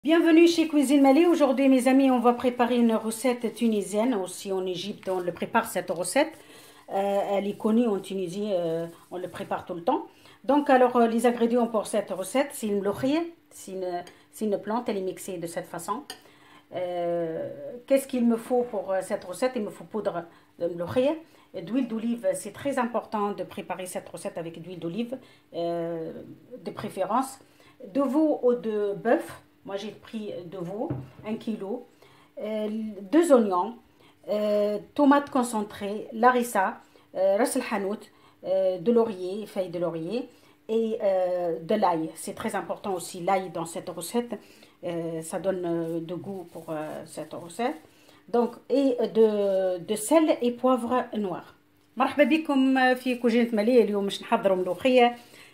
Bienvenue chez Cuisine Mali. Aujourd'hui, mes amis, on va préparer une recette tunisienne. Aussi en Égypte, on le prépare cette recette. Elle est connue en Tunisie, on le prépare tout le temps. Donc, alors, les ingrédients pour cette recette, c'est une mlokhia, c'est une plante, elle est mixée de cette façon. Qu'est-ce qu'il me faut pour cette recette? Il me faut poudre de mlokhia, d'huile d'olive. C'est très important de préparer cette recette avec d'huile d'olive, de préférence. De veau ou de bœuf. Moi, j'ai pris de veau, 1 kilo, 2 oignons, tomates concentrées, larissa, ras el hanout, de laurier, feuilles de laurier et de l'ail. C'est très important aussi l'ail dans cette recette. Ça donne de goût pour cette recette. Donc, et de sel et poivre noir. مرحبا بكم في كوجينة مالية. اليوم مش نحضروا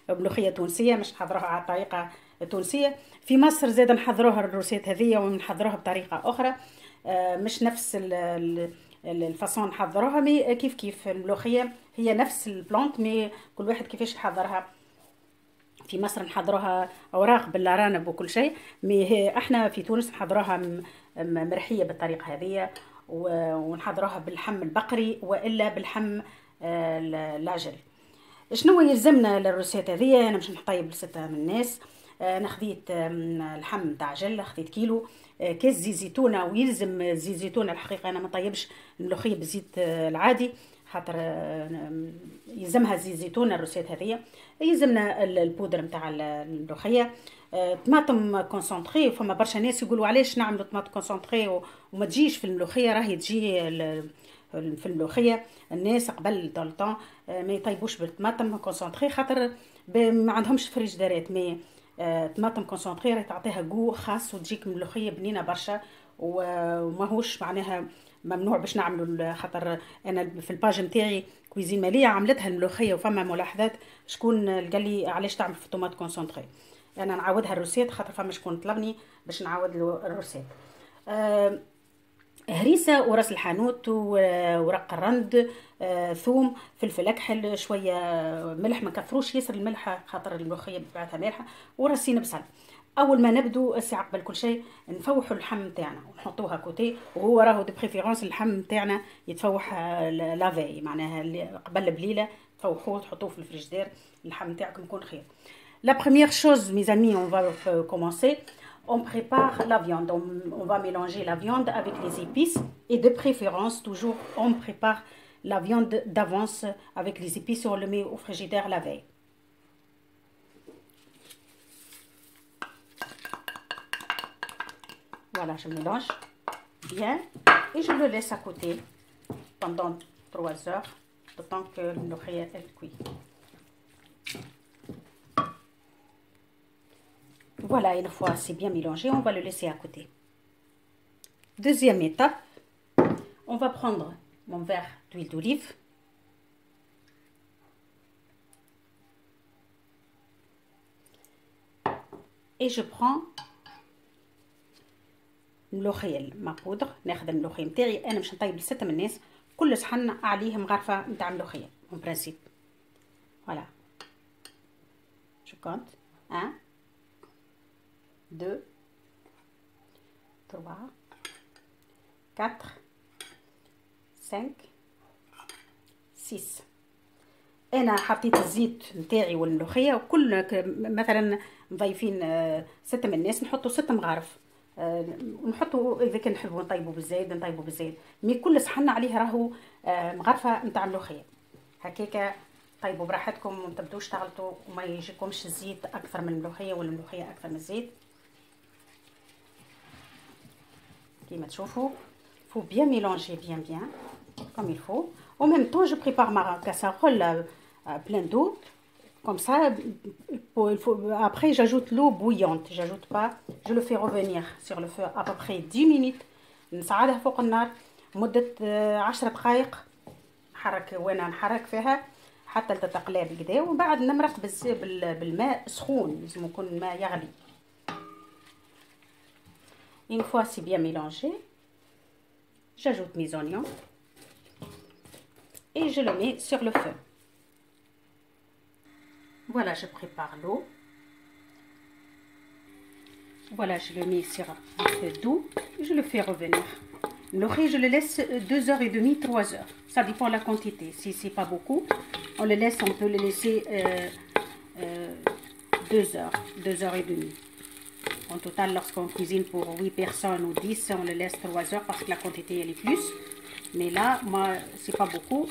ملوخية تونسية، مش نحضروها على طريقة تونسية. في مصر زاد نحضروها الروسيت هذية ونحضروها بطريقة أخرى، مش نفس الفاصون نحضروها، مي كيف الملوخية هي نفس البلانت، مي كل واحد كيفاش يحضرها. في مصر نحضروها أوراق بالأرانب وكل شيء، مي احنا في تونس نحضروها مرحية بالطريقة هذية، ونحضروها باللحم البقري وإلا باللحم العجل. شنو يلزمنا للروسيت هذيا؟ انا باش نطيب لستة من الناس. انا خذيت لحم تاع عجل، خذيت كيلو، كاس زيت زيتونه. ويلزم زيت زيتونه، الحقيقه انا ما طيبش الملوخيه بالزيت العادي، خاطر يلزمها زيت زيتونه الروسيت هذيا. يلزمنا البودر نتاع الملوخيه، طماطم كونسونطري. فما برشا ناس يقولوا علاش نعملوا طماطم كونسونطري وما تجيش في الملوخيه؟ راهي تجي في الملوخيه. الناس قبل دون طون ما يطيبوش بالطماطم كونسونطري، خاطر ما عندهمش فريجدارات. مي طماطم كونسونطري راهي تعطيها جو خاص وتجيك ملوخيه بنينه برشا، وماهوش معناها ممنوع باش نعملوا. خاطر انا في الباج نتاعي كويزين ماليه عملتها الملوخيه، وفما ملاحظات شكون قال لي علاش تعمل في طماط كونسونطري. انا نعاودها الروسيت، خاطر فما شكون طلبني باش نعاود له الروسيت. هريسة وراس الحانوت وورق الرند، ثوم، فلفل اكحل، شويه ملح، ما كثروش ياسر الملح خاطر الملوخيه بتاعتها مالحه، وراسين بصل. اول ما نبدو الساعه قبل كل شيء نفوحوا اللحم تاعنا ونحطوها كوتي، وهو راهو دي بريفيرونس اللحم تاعنا يتفوح لافي، معناها قبل بليله تفوحوه تحطوه في الفريجدير، اللحم تاعكم يكون خير. La première chose, mes amis, on va commencer. On prépare la viande. On va mélanger la viande avec les épices. Et de préférence, toujours, on prépare la viande d'avance avec les épices et on le met au frigidaire la veille. Voilà, je mélange bien et je le laisse à côté pendant 3 heures, le temps que le mlokhia elle cuit. Voilà, une fois c'est bien mélangé, on va le laisser à côté. Deuxième étape, on va prendre mon verre d'huile d'olive. Et je prends الملوخيه مع بودر. ناخذ الملوخيه نتاعي، انا باش نطيب لستة من الناس، كل صحن عليه مغرفه نتاع ملوخيه اون برانسيب. فوالا جو كونت 1 2 3 4 5 6. انا حطيت الزيت نتاعي والملوخيه، وكل مثلا مضيفين 6 من الناس نحطوا 6 مغارف. نحطوا اذا كان نحبوا نطيبوا بالزيت نطيبوا بالزيت، مي كل صحن عليه راهو مغرفه نتاع ملوخيه. هكاكا طيبوا براحتكم وما تبدوش تغلطوا وما يجيكمش الزيت اكثر من الملوخيه ولا الملوخيه اكثر من الزيت. كيما تشوفوا faut bien mélanger bien comme il faut. En même temps je prépare ma casserole plein d'eau comme ça. Après j'ajoute l'eau bouillante, j'ajoute pas, je le fais revenir sur le feu à peu près 10 minutes. نصعدها فوق النار مدة 10 دقائق، نحرك وانا نحرك فيها حتى تتقلى كدا، ومن بعد نمرق بالماء سخون، لازم يكون الماء يغلي. Une fois c'est bien mélangé, j'ajoute mes oignons et je le mets sur le feu. Voilà, je prépare l'eau. Voilà, je le mets sur un feu doux et je le fais revenir. Le riz, je le laisse 2h30, 3h. Ça dépend de la quantité. Si c'est pas beaucoup, on le laisse, on peut le laisser 2h, 2h30. En total, lorsqu'on cuisine pour 8 personnes ou 10, on le laisse 3h parce que la quantité elle est plus. Mais là, moi, c'est pas beaucoup.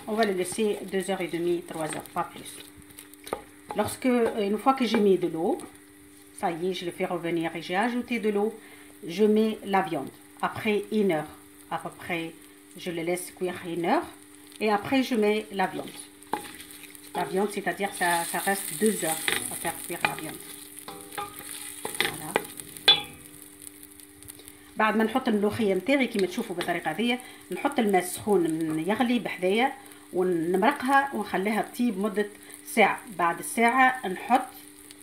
On va le laisser 2h30, 3h, pas plus. Une fois que j'ai mis de l'eau, ça y est, je le fais revenir et j'ai ajouté de l'eau, je mets la viande. Après 1h, à peu près, je le laisse cuire 1h et après je mets la viande. La viande, c'est-à-dire ça reste 2 heures à faire cuire la viande. Voilà. بعد ما نحط الملوخيه نتاعي كيما تشوفوا بالطريقه هذه، نحط الماء السخون يغلي بحذايا ونمرقها ونخليها تطيب مده ساعه. بعد الساعه نحط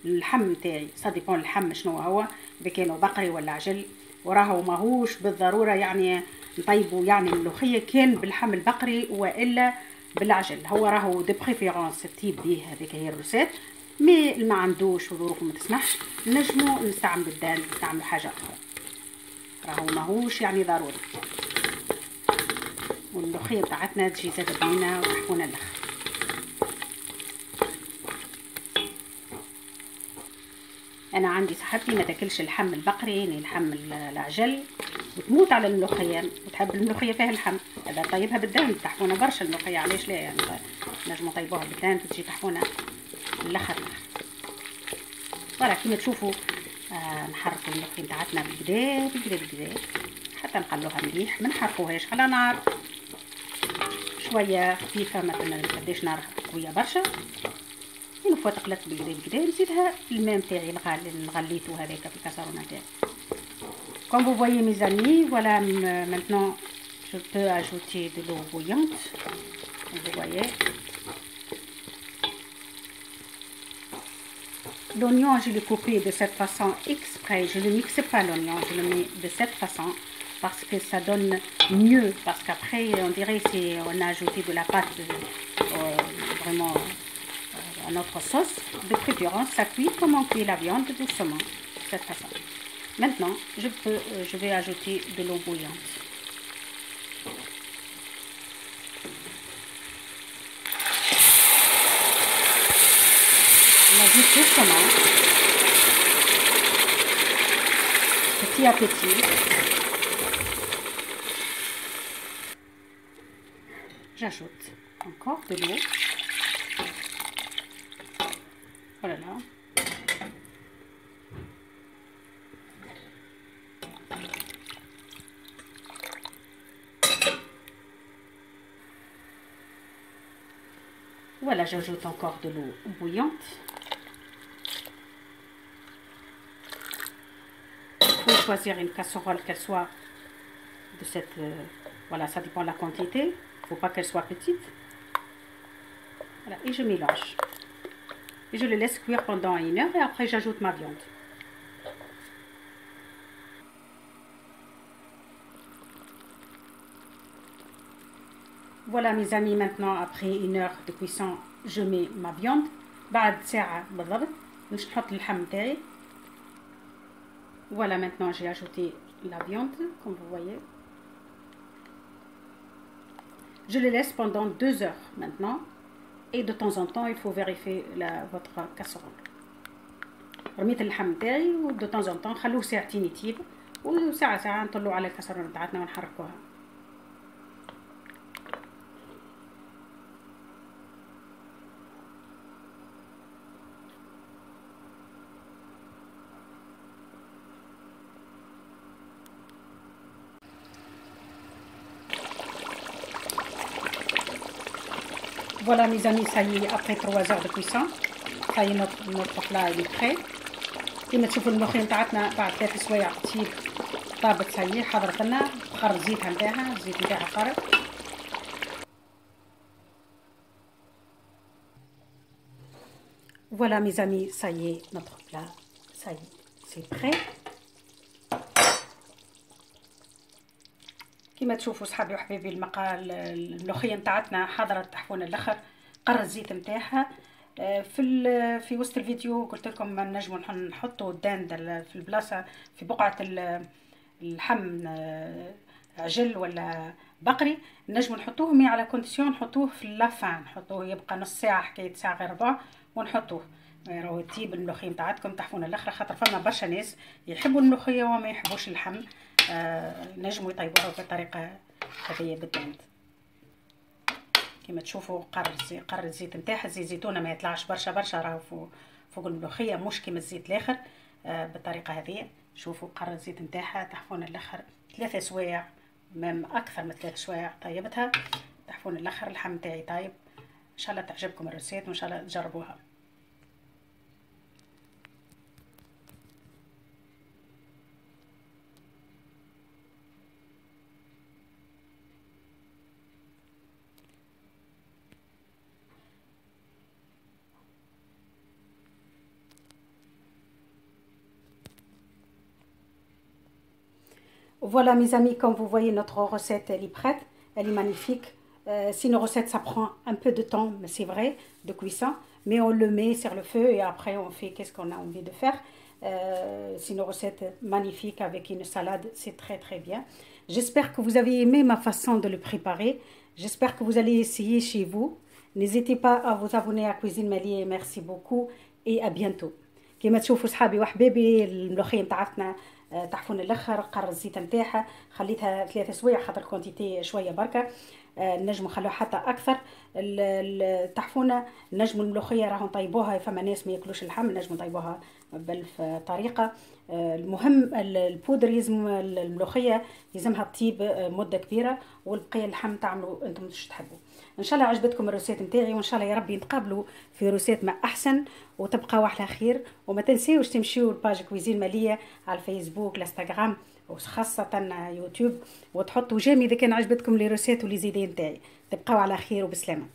اللحم نتاعي، سا ديبون اللحم شنو هو، اذا كانوا بقري ولا عجل، وراهو ماهوش بالضروره يعني نطيبوا يعني الملوخيه كان باللحم البقري والا بالعجل، هو راهو دي بريفيرونس تطيب بيه، هذيك هي الروسيت. مي ما عندوش وظروفه ما تسمحش نجموا نستعملوا الدال، نستعملوا حاجه اخرى، راهو ماهوش يعني ضروري. والملوخيه بتاعتنا تجي زاده بنينه وتحفونه الاخر. انا عندي صاحبتي ما تاكلش اللحم البقري ني اللحم العجل وتموت على الملوخيه وتحب الملوخيه فيها اللحم. هذا طيبها بالدهن تحفونه برشا الملوخيه، علاش لا يعني نجموا نطيبوها بالدهن تجي تحفونه الاخر. فوالا كيما تشوفوا نحركوا الملوخيه نتاعتنا بالكدا بالكدا بالكدا حتى نقلوها مليح، ما نحرقوهاش على نار شويه خفيفه، ما نبداش نار قويه برشا. une fois تقلت بالكدا بالكدا نزيدها الماء نتاعي اللي غليته هذاك في الكاسرونه نتاعي. Comme vous voyez mes amis, voilà maintenant je peux ajouter de l'eau bouillante. Vous voyez. L'oignon, je l'ai coupé de cette façon exprès. Je ne mixe pas l'oignon, je le mets de cette façon parce que ça donne mieux. Parce qu'après, on dirait qu'on a ajouté de la pâte vraiment à notre sauce. De préférence, ça cuit comme on cuit la viande doucement, de cette façon. Maintenant, je vais ajouter de l'eau bouillante. On ajoute doucement, petit à petit. J'ajoute encore de l'eau. Voilà là. Voilà, j'ajoute encore de l'eau bouillante. Il faut choisir une casserole qu'elle soit de cette... voilà, ça dépend de la quantité. Il ne faut pas qu'elle soit petite. Voilà, et je mélange. Et je le laisse cuire pendant 1 heure et après j'ajoute ma viande. Voilà mes amis, maintenant après 1 heure de cuisson, je mets ma viande. بعد ساعة بالضبط باش نحط اللحم تاعي. Voilà, maintenant j'ai ajouté la viande, comme vous voyez. Je le laisse pendant 2 heures maintenant. Et de temps en temps, il faut vérifier votre casserole. رميت اللحم تاعي و de temps en temps خلوه ساعتين يطيب وساعة ساعة نطلعوا على الكاسرونه تاعتنا ونحركوها. Voilà mes amis, ça y est, après 3 heures de cuisson, ça y est, notre plat est prêt. كيما تشوفوا الملوخيه نتاعتنا بعد 3 سوايع تطيب طابت، ça y est حضرت لنا، بخر زيتها نتاعها، الزيت نتاعها خرج. Voilà mes amis, ça y est, notre plat, ça y est, c'est prêt. كيما تشوفوا صحابي وحبايبي الملوخيه نتاعتنا حضرت تحفون الاخر، قر الزيت نتاعها. في وسط الفيديو قلت لكم نجموا نحطوا الدان في البلاصه، في بقعه اللحم، عجل ولا بقري، نجموا نحطوه مي على كونديسيون نحطوه في اللافان، نحطوه يبقى نص ساعه حكايه ساعه غير ربع ونحطوه. راهو تجيب الملوخيه نتاعتكم تحفون الاخر، خاطر فما برشا ناس يحبوا الملوخيه وما يحبوش اللحم، نجموا يطيبوها بالطريقه هذه بالدند. كما تشوفوا قر الزيت نتاعها، زيت زيتونه ما يطلعش برشا راهو فوق الملوخيه، مش كيما الزيت الاخر. بالطريقه هذه شوفوا قر الزيت نتاعها تحفون الاخر 3 سوايع، اكثر من 3 سوايع طيبتها، تحفون الاخر. اللحم تاعي طايب، ان شاء الله تعجبكم الريسيت وان شاء الله تجربوها. Voilà mes amis, comme vous voyez notre recette elle est prête, elle est magnifique. C'est une recette, ça prend un peu de temps, mais c'est vrai, de cuisson, mais on le met sur le feu et après on fait qu'est-ce qu'on a envie de faire. C'est une recette magnifique avec une salade, c'est très très bien. J'espère que vous avez aimé ma façon de le préparer, j'espère que vous allez essayer chez vous. N'hésitez pas à vous abonner à Cuisine Malie, merci beaucoup et à bientôt. كما تشوفوا صحابي وحبابي الملوخيه نتاعتنا تحفون الاخر، قر الزيت نتاعها خليتها 3 سوايع خاطر الكونتيتي شويه بركه، نجموا نخلوها حتى اكثر. التحفونه نجموا الملوخيه راهو نطيبوها، فما ناس ما ياكلوش اللحم نجموا نطيبوها بالطريقه. المهم البودر يلزم الملوخيه يلزمها تطيب مده كبيره، والبقيه اللحم تعملوا انتم مش تحبوا. ان شاء الله عجبتكم الروسيت نتاعي، وان شاء الله يا ربي نتقابلوا في روسيت ما احسن، وتبقاو على خير. وما تنسيوش تمشيو لباج كويزين ماليه على الفيسبوك الانستغرام وخاصه يوتيوب، وتحطوا جيم اذا كان عجبتكم لي روسيت ولي زيدين تاعي. تبقاو على خير وبسلامه.